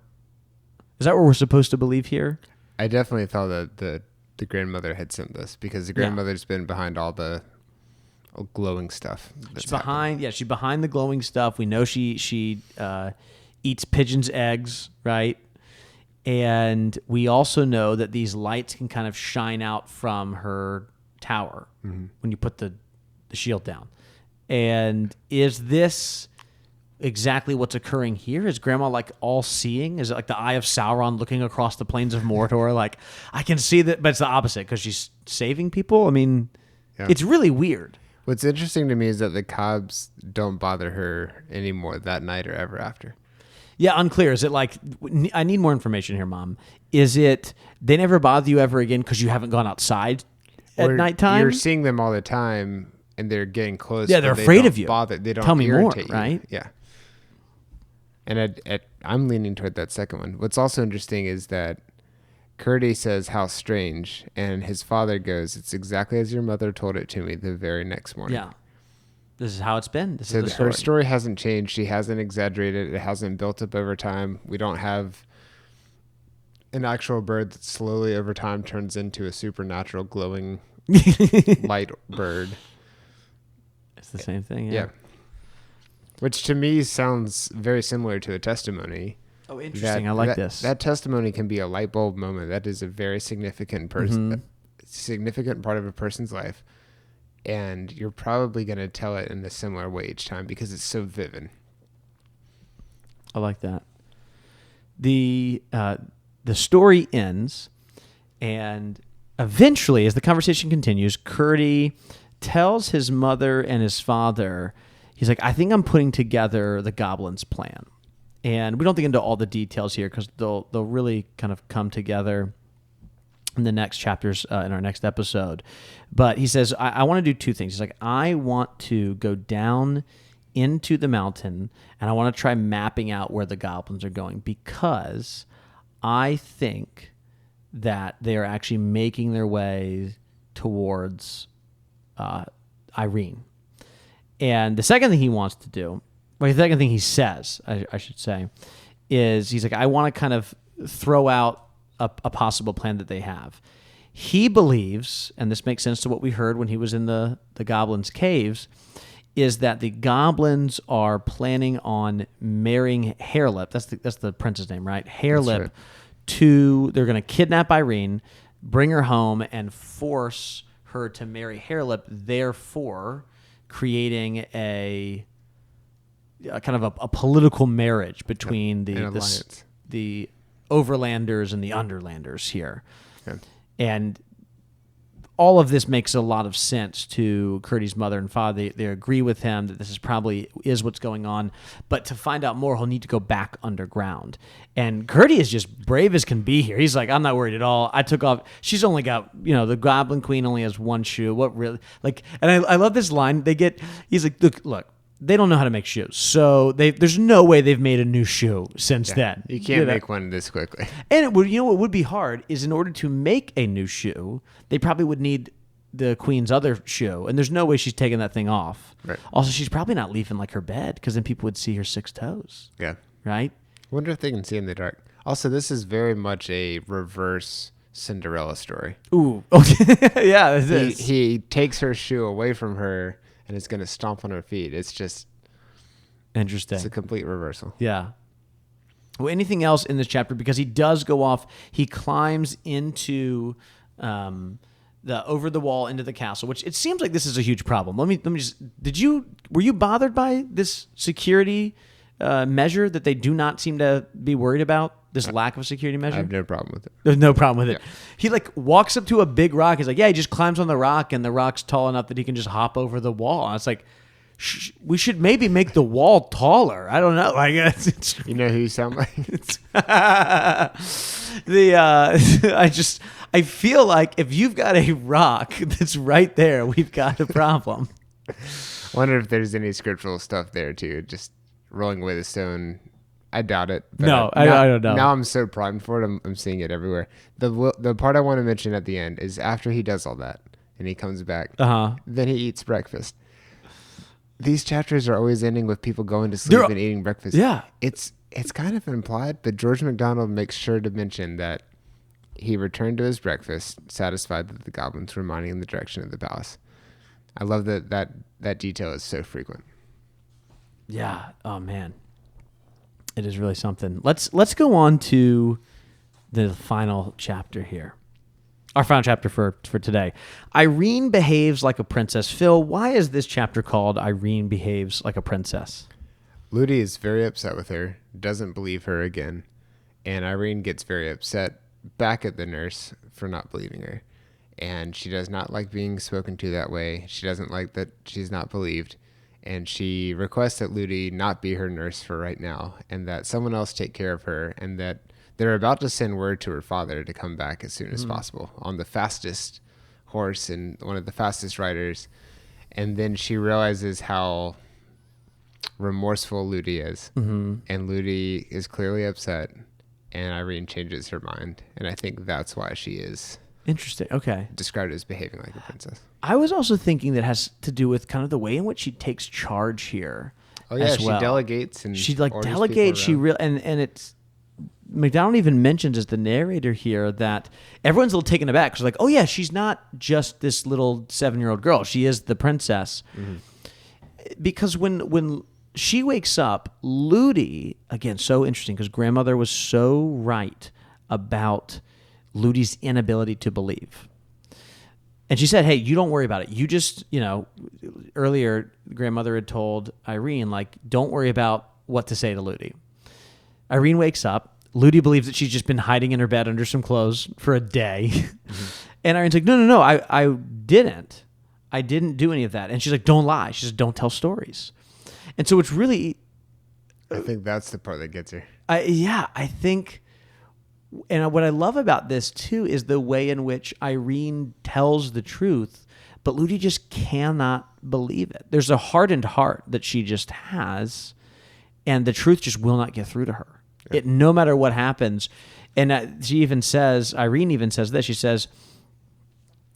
A: Is that what we're supposed to believe here?
B: I definitely thought that the grandmother had sent this, because the grandmother's been behind all the glowing stuff.
A: She's behind the glowing stuff. We know she eats pigeons' eggs, right? And we also know that these lights can kind of shine out from her tower when you put the shield down. And is this exactly what's occurring here? Is Grandma like all seeing? Is it like the eye of Sauron looking across the plains of Mordor? Like, I can see that, but it's the opposite because she's saving people. I mean, It's really weird.
B: What's interesting to me is that the cobs don't bother her anymore that night or ever after.
A: Yeah, unclear. Is it like, I need more information here, Mom. Is it they never bother you ever again because you haven't gone outside at nighttime?
B: You're seeing them all the time, and they're getting close.
A: Yeah, they're afraid of you.
B: They don't
A: tell me more,
B: irritate you.
A: right?
B: Yeah. And I'm leaning toward that second one. What's also interesting is that Curdy says, "How strange," and his father goes, "It's exactly as your mother told it to me the very next morning."
A: Yeah. This is how it's been.
B: So her story hasn't changed. She hasn't exaggerated. It hasn't built up over time. We don't have an actual bird that slowly over time turns into a supernatural glowing light bird.
A: It's the same thing.
B: Yeah. Which to me sounds very similar to a testimony.
A: Oh, interesting. I like this.
B: That testimony can be a light bulb moment. That is a very significant significant part of a person's life. And you're probably going to tell it in a similar way each time because it's so vivid.
A: I like that. The story ends, and eventually, as the conversation continues, Curdy tells his mother and his father, he's like, I think I'm putting together the Goblin's plan. And we don't get into all the details here because they'll really kind of come together in the next chapters in our next episode. But he says, I want to do two things. He's like, I want to go down into the mountain and I want to try mapping out where the goblins are going because I think that they are actually making their way towards Irene. And the second thing he wants to do, the second thing he says, I should say, is he's like, I want to kind of throw out a possible plan that they have. He believes, and this makes sense to what we heard when he was in the goblins' caves, is that the goblins are planning on marrying Hairlip. That's the prince's name, right? Hairlip. Right. They're going to kidnap Irene, bring her home, and force her to marry Hairlip, therefore creating a kind of a political marriage between the overlanders and the underlanders here. Okay. And all of this makes a lot of sense to Curdy's mother and father. They agree with him that this is probably what's going on. But to find out more, he'll need to go back underground. And Curdy is just brave as can be here. He's like, I'm not worried at all. I took off. She's only got, the Goblin Queen only has one shoe. What really? And I love this line. He's like, look. They don't know how to make shoes. So there's no way they've made a new shoe since then.
B: You can't make one this quickly.
A: And what would be hard is in order to make a new shoe, they probably would need the queen's other shoe. And there's no way she's taking that thing off.
B: Right.
A: Also, she's probably not leaving her bed because then people would see her 6 toes.
B: Yeah.
A: Right?
B: I wonder if they can see in the dark. Also, this is very much a reverse Cinderella story.
A: Ooh. Okay. Yeah, it is.
B: He takes her shoe away from her and it's going to stomp on her feet. It's just
A: interesting.
B: It's a complete reversal.
A: Yeah. Well, anything else in this chapter? Because he does go off. He climbs into over the wall into the castle, which it seems like this is a huge problem. Let me just. Were you bothered by this security measure that they do not seem to be worried about? this lack of a security measure?
B: I have no problem with it.
A: There's no problem with it.
B: Yeah.
A: He like walks up to a big rock. He's like, yeah, he just climbs on the rock, and the rock's tall enough that he can just hop over the wall. And it's like, we should maybe make the wall taller. I don't know. Like, it's
B: You know who you sound like?
A: I feel like if you've got a rock that's right there, we've got a problem.
B: I wonder if there's any scriptural stuff there too. Just rolling away the stone. I doubt it. But
A: No, I don't know.
B: Now I'm so primed for it. I'm seeing it everywhere. The part I want to mention at the end is after he does all that and he comes back. Then he eats breakfast. These chapters are always ending with people going to sleep and eating breakfast.
A: Yeah,
B: it's kind of implied, but George MacDonald makes sure to mention that he returned to his breakfast, satisfied that the goblins were minding in the direction of the palace. I love that detail is so frequent.
A: Yeah. Oh man, it is really something. Let's go on to the final chapter here. Our final chapter for today. Irene behaves like a princess. Phil, why is this chapter called Irene Behaves Like a Princess?
B: Ludi is very upset with her, doesn't believe her again, and Irene gets very upset back at the nurse for not believing her. And she does not like being spoken to that way. She doesn't like that she's not believed. And she requests that Ludi not be her nurse for right now, and that someone else take care of her, and that they're about to send word to her father to come back as soon as possible on the fastest horse and one of the fastest riders. And then she realizes how remorseful Ludi is. And Ludi is clearly upset, and Irene changes her mind. And I think that's why she is
A: Interesting. Okay.
B: described as behaving like a princess.
A: I was also thinking that has to do with kind of the way in which she takes charge here.
B: Oh yeah,
A: as
B: she
A: well.
B: delegates and
A: She like
B: orders
A: delegates. She
B: people around.
A: and it's McDonald even mentions as the narrator here that everyone's a little taken aback because like, oh yeah, she's not just this little 7-year-old girl. She is the princess. Because when she wakes up, Ludi, again, so interesting because grandmother was so right about Ludi's inability to believe. And she said, hey, you don't worry about it. You just, earlier grandmother had told Irene, like, don't worry about what to say to Ludi. Irene wakes up. Ludi believes that she's just been hiding in her bed under some clothes for a day. And Irene's like, no, I didn't. I didn't do any of that. And she's like, don't lie. She says, don't tell stories. And so it's really...
B: I think that's the part that gets her.
A: I think... And what I love about this, too, is the way in which Irene tells the truth, but Ludi just cannot believe it. There's a hardened heart that she just has, and the truth just will not get through to her. Yeah. No matter what happens. And she even says, Irene even says this, she says,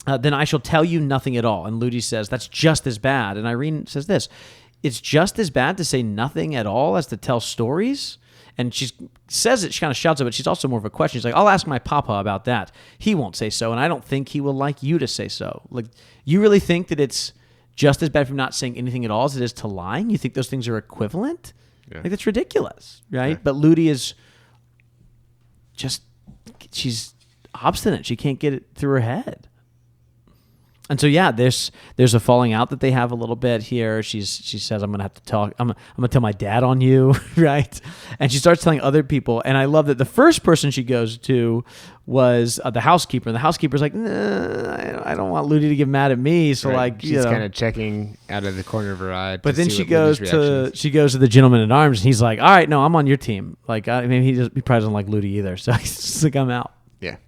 A: then I shall tell you nothing at all. And Ludi says, that's just as bad. And Irene says this, it's just as bad to say nothing at all as to tell stories? And she says it, she kind of shouts it, but she's also more of a question. She's like, I'll ask my papa about that. He won't say so, and I don't think he will like you to say so. Like, you really think that it's just as bad for not saying anything at all as it is to lying? You think those things are equivalent? Yeah. Like, that's ridiculous, right? Yeah. But Ludi is just, she's obstinate. She can't get it through her head. And so, yeah, there's a falling out that they have a little bit here. She says, I'm going to have to talk. I'm going to tell my dad on you, right? And she starts telling other people. And I love that the first person she goes to was the housekeeper. And the housekeeper's like, nah, I don't want Ludi to get mad at me. So, right.
B: She's kind of checking out of the corner of her eye.
A: But then she goes to the gentleman at arms, and he's like, all right, no, I'm on your team. Like, maybe he probably doesn't like Ludi either. So he's just like, I'm out.
B: Yeah.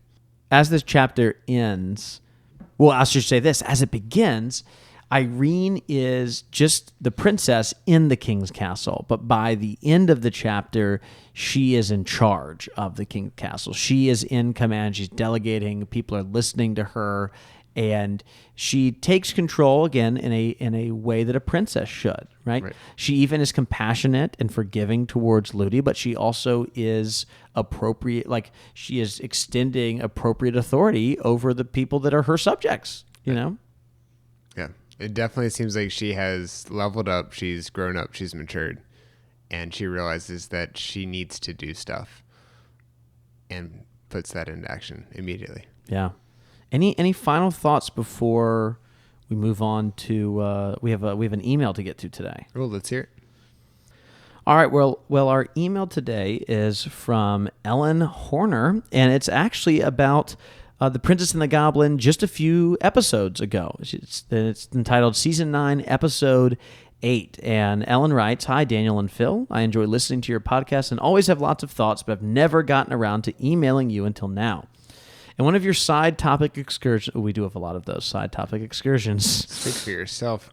A: As this chapter ends... Well, I should say this. As it begins, Irene is just the princess in the king's castle. But by the end of the chapter, she is in charge of the king's castle. She is in command. She's delegating. People are listening to her. And she takes control, again, in a way that a princess should, right? She even is compassionate and forgiving towards Ludi, but she also is appropriate, like she is extending appropriate authority over the people that are her subjects, you know?
B: Yeah. It definitely seems like she has leveled up, she's grown up, she's matured, and she realizes that she needs to do stuff and puts that into action immediately.
A: Yeah. Any final thoughts before we move on to we have an email to get to today?
B: Well, let's hear it.
A: All right. Well, our email today is from Ellen Horner, and it's actually about The Princess and the Goblin just a few episodes ago. It's entitled Season 9, Episode 8. And Ellen writes, "Hi, Daniel and Phil. I enjoy listening to your podcast and always have lots of thoughts, but I've never gotten around to emailing you until now. And one of your side topic excursions," we do have a lot of those side topic excursions.
B: Speak for yourself.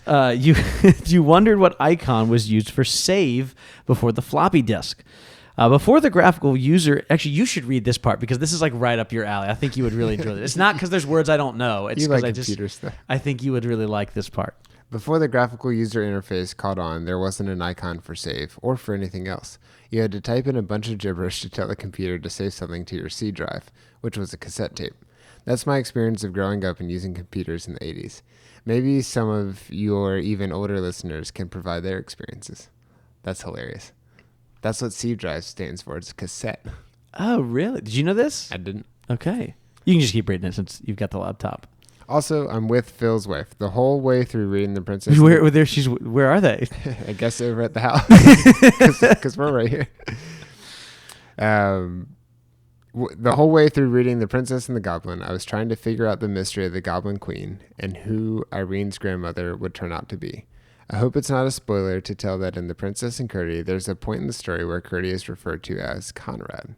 A: You wondered what icon was used for save before the floppy disk. Before the graphical user, actually, you should read this part because this is like right up your alley. I think you would really enjoy it. It's not because there's words I don't know. It's
B: You
A: because
B: like computer stuff.
A: I think you would really like this part.
B: Before the graphical user interface caught on, there wasn't an icon for save or for anything else. You had to type in a bunch of gibberish to tell the computer to save something to your C drive, which was a cassette tape. That's my experience of growing up and using computers in the 80s. Maybe some of your even older listeners can provide their experiences. That's hilarious. That's what C drive stands for. It's cassette.
A: Oh, really? Did you know this?
B: I didn't.
A: Okay. You can just keep reading it since you've got the laptop.
B: Also, I'm with Phil's wife the whole way through reading The Princess.
A: Where are they?
B: I guess over at the house because we're right here. The whole way through reading The Princess and the Goblin, I was trying to figure out the mystery of the Goblin Queen and who Irene's grandmother would turn out to be. I hope it's not a spoiler to tell that in The Princess and Curdie, there's a point in the story where Curdie is referred to as Conrad.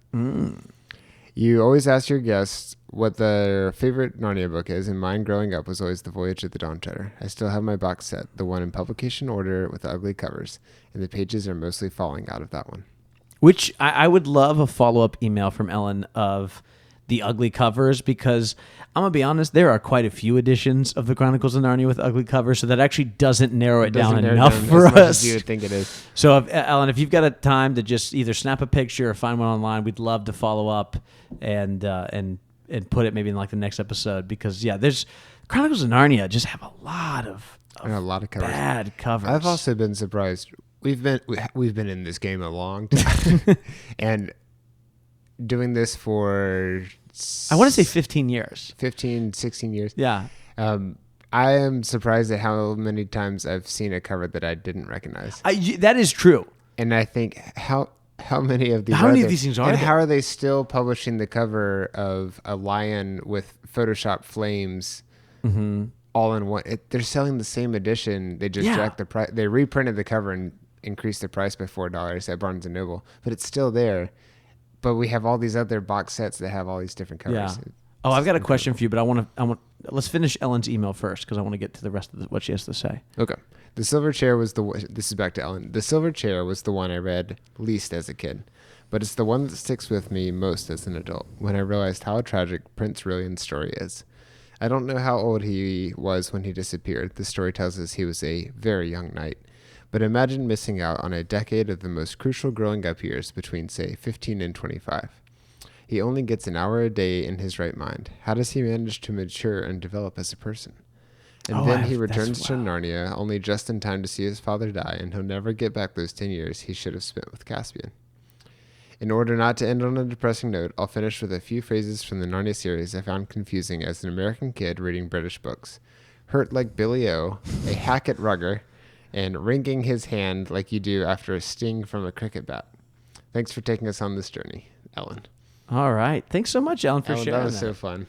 B: You always ask your guests what their favorite Narnia book is, and mine growing up was always The Voyage of the Dawn Treader. I still have my box set, the one in publication order with the ugly covers, and the pages are mostly falling out of that one.
A: Which I would love a follow-up email from Ellen of the ugly covers, because I'm going to be honest, there are quite a few editions of the Chronicles of Narnia with ugly covers, so that actually doesn't narrow it down enough for
B: as much
A: us.
B: as you would think it is.
A: So, Ellen, if you've got a time to just either snap a picture or find one online, we'd love to follow up and put it maybe in like the next episode, because, yeah, there's Chronicles of Narnia just have a lot of
B: covers.
A: Bad covers.
B: I've also been surprised. We've been in this game a long time, and doing this for
A: I want to say 15 years.
B: 15, 16 years.
A: Yeah.
B: I am surprised at how many times I've seen a cover that I didn't recognize.
A: That is true.
B: And I think how many of these
A: things are there?
B: How are they still publishing the cover of a lion with Photoshop flames all in one? They're selling the same edition. They just jacked the price. They reprinted the cover and increased the price by $4 at Barnes & Noble, but it's still there. But we have all these other box sets that have all these different covers.
A: Yeah. Oh, I've got a question for you, but I want let's finish Ellen's email first because I want to get to the rest of what she has to say.
B: Okay. The Silver Chair was this is back to Ellen. The Silver Chair was the one I read least as a kid, but it's the one that sticks with me most as an adult when I realized how tragic Prince Rilian's story is. I don't know how old he was when he disappeared. The story tells us he was a very young knight. But imagine missing out on a decade of the most crucial growing up years between, say, 15 and 25. He only gets an hour a day in his right mind. How does he manage to mature and develop as a person? And then he returns to Narnia only just in time to see his father die, and he'll never get back those 10 years he should have spent with Caspian. In order not to end on a depressing note, I'll finish with a few phrases from the Narnia series I found confusing as an American kid reading British books. Hurt like Billy O, a hack at rugger, and wringing his hand like you do after a sting from a cricket bat. Thanks for taking us on this journey, Ellen.
A: All right. Thanks so much, Ellen, for sharing
B: that was so fun.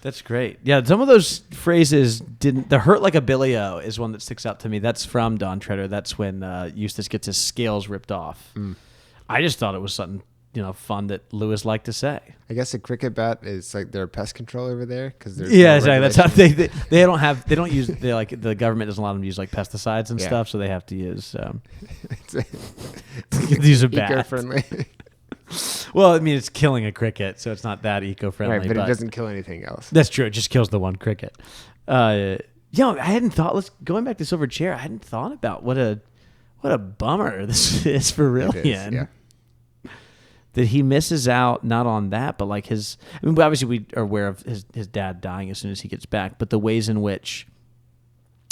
A: That's great. Yeah, some of those phrases didn't... The hurt like a Billy O is one that sticks out to me. That's from Dawn Treader. That's when Eustace gets his scales ripped off. I just thought it was something, fun that Lewis liked to say.
B: I guess a cricket bat is like their pest control over there because there's
A: exactly. That's how they don't use the government doesn't allow them to use like pesticides and stuff, so they have to use use a bat.
B: Eco-friendly.
A: Well, I mean, it's killing a cricket, so it's not that eco-friendly.
B: Right, but it doesn't kill anything else.
A: That's true. It just kills the one cricket. I hadn't thought. Going back to Silver Chair, I hadn't thought about what a bummer this is for Rilian.
B: Yeah.
A: That he misses out not on that, but like his. I mean, obviously we are aware of his dad dying as soon as he gets back, but the ways in which,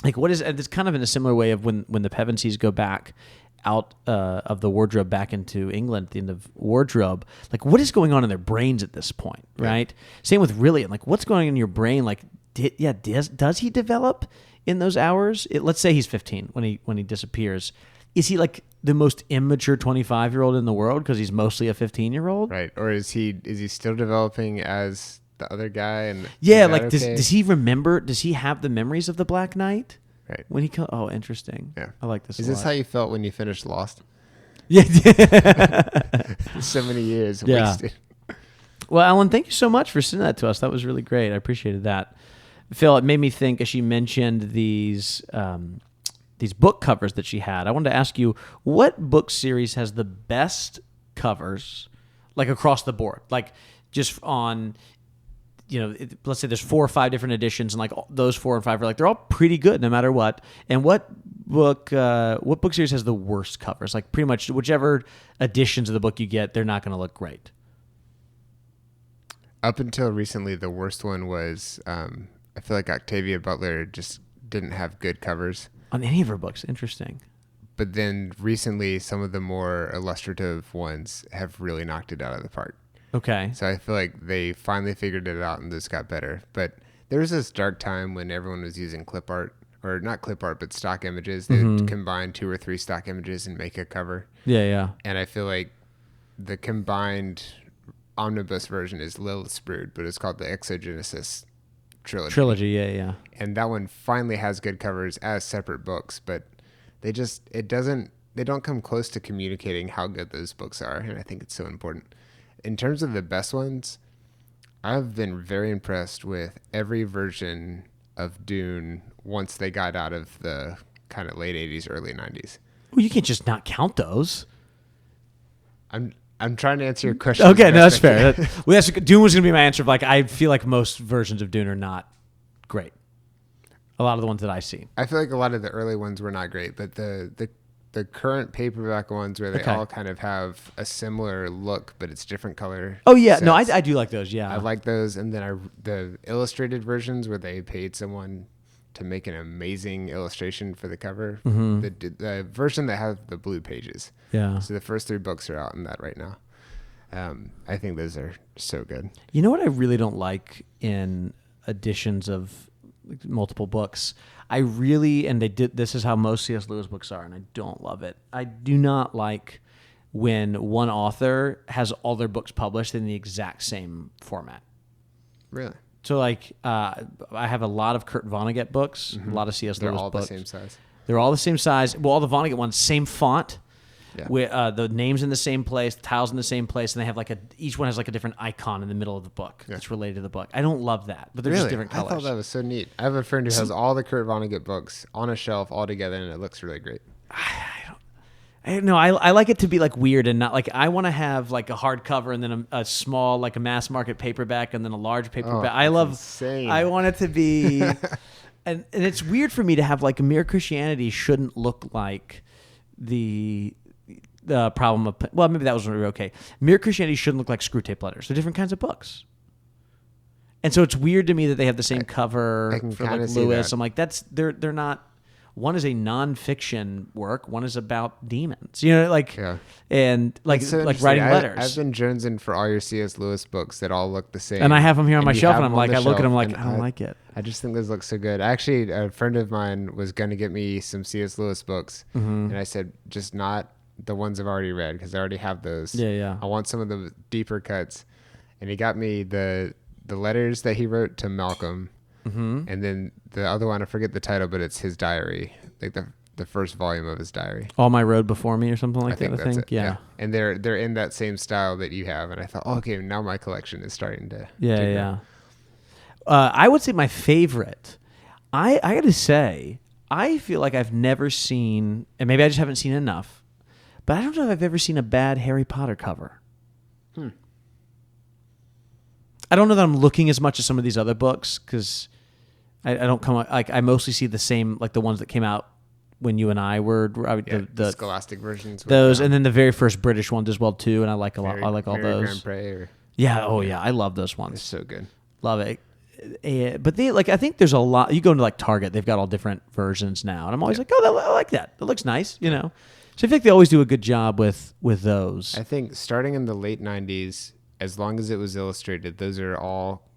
A: like, what is it's kind of in a similar way of when the Pevensies go back out of the wardrobe back into England at the end of wardrobe. Like, what is going on in their brains at this point, right? Same with Rilian. Like, what's going on in your brain? Like, does he develop in those hours? Let's say he's 15 when he disappears. is he like the most immature 25-year-old in the world because he's mostly a 15-year-old?
B: Right. Or is he still developing as the other guy? And
A: Yeah,
B: is that
A: like
B: okay?
A: does he remember? Does he have the memories of the Black Knight
B: Right.
A: when he? Oh, interesting.
B: Yeah.
A: I like this.
B: Is
A: a
B: this
A: lot.
B: how you felt when you finished Lost?
A: Yeah.
B: So many years
A: Yeah.
B: wasted.
A: Well, Alan, thank you so much for sending that to us. That was really great. I appreciated that. Phil, it made me think as she mentioned these book covers that she had. I wanted to ask you, what book series has the best covers, like across the board, like just on, let's say there's 4 or 5 different editions, and like those 4 or 5 are like they're all pretty good no matter what. And what book series has the worst covers? Like pretty much whichever editions of the book you get, they're not going to look great.
B: Up until recently, the worst one was, I feel like Octavia Butler just didn't have good covers.
A: On any of her books. Interesting.
B: But then recently, some of the more illustrative ones have really knocked it out of the park.
A: Okay.
B: So I feel like they finally figured it out and this got better. But there was this dark time when everyone was using clip art, or not clip art, but stock images. They would combine 2 or 3 stock images and make a cover.
A: Yeah.
B: And I feel like the combined omnibus version is Lilith's Brood, but it's called the Exogenesis trilogy.
A: Yeah.
B: And that one finally has good covers as separate books, but they don't come close to communicating how good those books are, and I think it's so important. In terms of the best ones, I've been very impressed with every version of Dune once they got out of the kind of late 80s, early 90s.
A: Well, you can't just not count those.
B: I'm trying to answer your question.
A: Okay, no, that's fair. Dune was going to be my answer. Like, I feel like most versions of Dune are not great. A lot of the ones that I see.
B: I feel like a lot of the early ones were not great, but the current paperback ones where they all kind of have a similar look, but it's different color.
A: Oh yeah,
B: sets.
A: no, I do like those. Yeah,
B: I like those, and then the illustrated versions where they paid someone to make an amazing illustration for the cover. The version that has the blue pages.
A: Yeah.
B: So the first 3 books are out in that right now. I think those are so good.
A: You know what I really don't like in editions of multiple books? This is how most C.S. Lewis books are, and I don't love it. I do not like when one author has all their books published in the exact same format.
B: Really?
A: So like, I have a lot of Kurt Vonnegut books, a lot of C.S. Lewis books.
B: They're all the same size.
A: They're all the same size. Well, all the Vonnegut ones, same font.
B: Yeah.
A: With the names in the same place, the tiles in the same place, and they have each one has like a different icon in the middle of the book that's related to the book. I don't love that, but they're just different colors.
B: I thought that was so neat. I have a friend who has all the Kurt Vonnegut books on a shelf all together, and it looks really great.
A: I like it to be like weird and not like I want to have like a hardcover and then a small like a mass market paperback and then a large paperback. I want it to be, and it's weird for me to have like Mere Christianity shouldn't look like the problem of, well, maybe that was okay. Mere Christianity shouldn't look like Screw Tape Letters. They're different kinds of books. And so it's weird to me that they have the same cover for like Lewis. I'm like, they're not, one is a nonfiction work, one is about demons, and like
B: so
A: like writing letters.
B: I've been jonesing for all your C.S. Lewis books that all look the same.
A: And I have them here on my shelf, and I'm like, I look at them like, I don't like it.
B: I just think those look so good. Actually, a friend of mine was going to get me some C.S. Lewis books, and I said, just not the ones I've already read, because I already have those.
A: Yeah.
B: I want some of the deeper cuts. And he got me the letters that he wrote to Malcolm, and then the other one, I forget the title, but it's his diary, like the first volume of his diary.
A: All My Road Before Me or something like that, I think.
B: It. Yeah. And they're in that same style that you have, and I thought, okay, now my collection is starting to
A: I would say my favorite, I got to say, I feel like I've never seen, and maybe I just haven't seen enough, but I don't know if I've ever seen a bad Harry Potter cover. I don't know that I'm looking as much as some of these other books, because I don't come like I mostly see the same, like the ones that came out when you and I were
B: the Scholastic versions.
A: Those, and then the very first British ones as well too. And I like a lot. I like all those. I love those ones.
B: It's so good.
A: Love it. But they like, I think there's a lot. You go into like Target, they've got all different versions now, and I'm always like, oh, I like that. It looks nice, So I think they always do a good job with those.
B: I think starting in the late 90s, as long as it was illustrated, those are all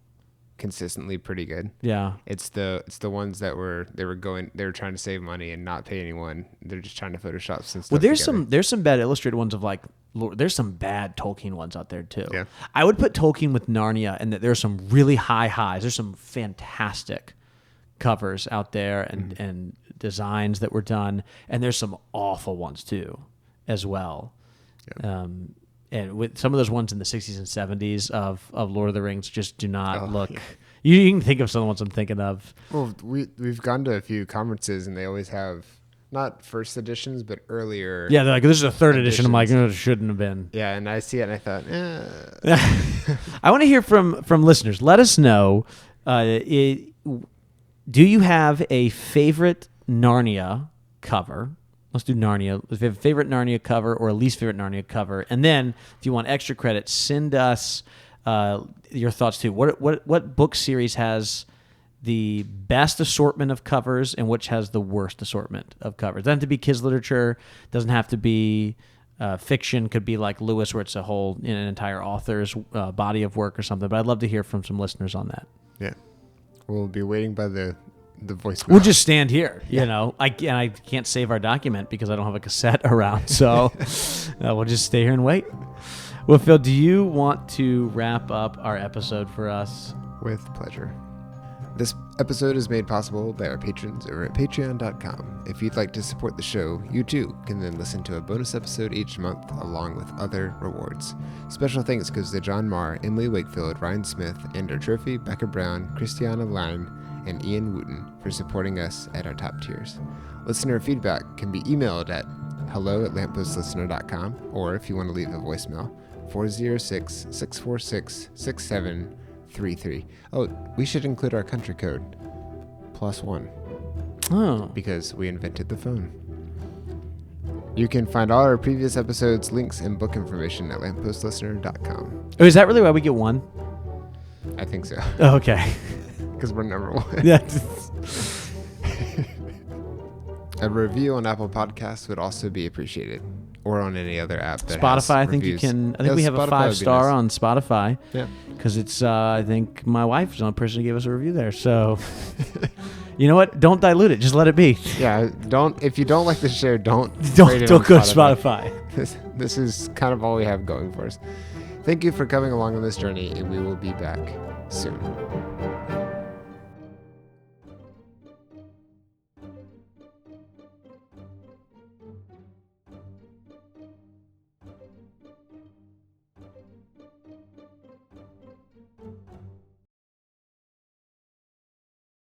B: consistently pretty good.
A: Yeah.
B: It's the ones that they were trying to save money and not pay anyone. They're just trying to Photoshop some stuff.
A: Well,
B: together.
A: there's some bad illustrated ones of like there's some bad Tolkien ones out there too.
B: Yeah.
A: I would put Tolkien with Narnia, and that there's some really high highs. There's some fantastic covers out there and designs that were done, and there's some awful ones too, as well.
B: Yeah.
A: And with some of those ones in the 60s and 70s of Lord of the Rings just do not look.
B: Yeah.
A: You can think of some of the ones I'm thinking of.
B: Well, we've gone to a few conferences and they always have not first editions but earlier.
A: Yeah, they're like, this is a third edition. I'm like, no, it shouldn't have been.
B: Yeah, and I see it and I thought,
A: I want to hear from listeners. Let us know. Do you have a favorite Narnia cover? Let's do Narnia. If you have a favorite Narnia cover or a least favorite Narnia cover, and then if you want extra credit, send us your thoughts too. What book series has the best assortment of covers and which has the worst assortment of covers? It doesn't have to be kids literature. Doesn't have to be fiction. Could be like Lewis, where it's a whole an entire author's body of work or something. But I'd love to hear from some listeners on that.
B: yeah, we'll be waiting by the voicemail.
A: We'll just stand here, you know. I can't save our document because I don't have a cassette around, so we'll just stay here and wait. Well, Phil, do you want to wrap up our episode for us?
B: With pleasure. This episode is made possible by our patrons over at patreon.com. If you'd like to support the show, you too can then listen to a bonus episode each month along with other rewards. Special thanks goes to John Marr, Emily Wakefield, Ryan Smith, Andrew Turfey, Becca Brown, Christiana Line, and Ian Wooten for supporting us at our top tiers. Listener feedback can be emailed at hello@lampostlistener.com, or if you want to leave a voicemail, 406-646-6733. Oh, we should include our country code, +1.
A: Oh.
B: Because we invented the phone. You can find all our previous episodes, links, and book information at lampostlistener.com.
A: Oh, is that really why we get one?
B: I think so.
A: Oh, okay.
B: Because we're number one.
A: Yeah.
B: A review on Apple Podcasts would also be appreciated, or on any other app that
A: Spotify, I
B: has
A: think
B: reviews.
A: you can. I think
B: Yeah,
A: we have a
B: Spotify would be
A: 5-star
B: nice.
A: on Spotify.
B: Yeah.
A: Because it's, I think my wife is the only person who gave us a review there. So, you know what? Don't dilute it. Just let it be.
B: Yeah, if you don't like the show, don't rate it
A: Don't
B: on
A: go to Spotify.
B: This is kind of all we have going for us. Thank you for coming along on this journey, and we will be back soon.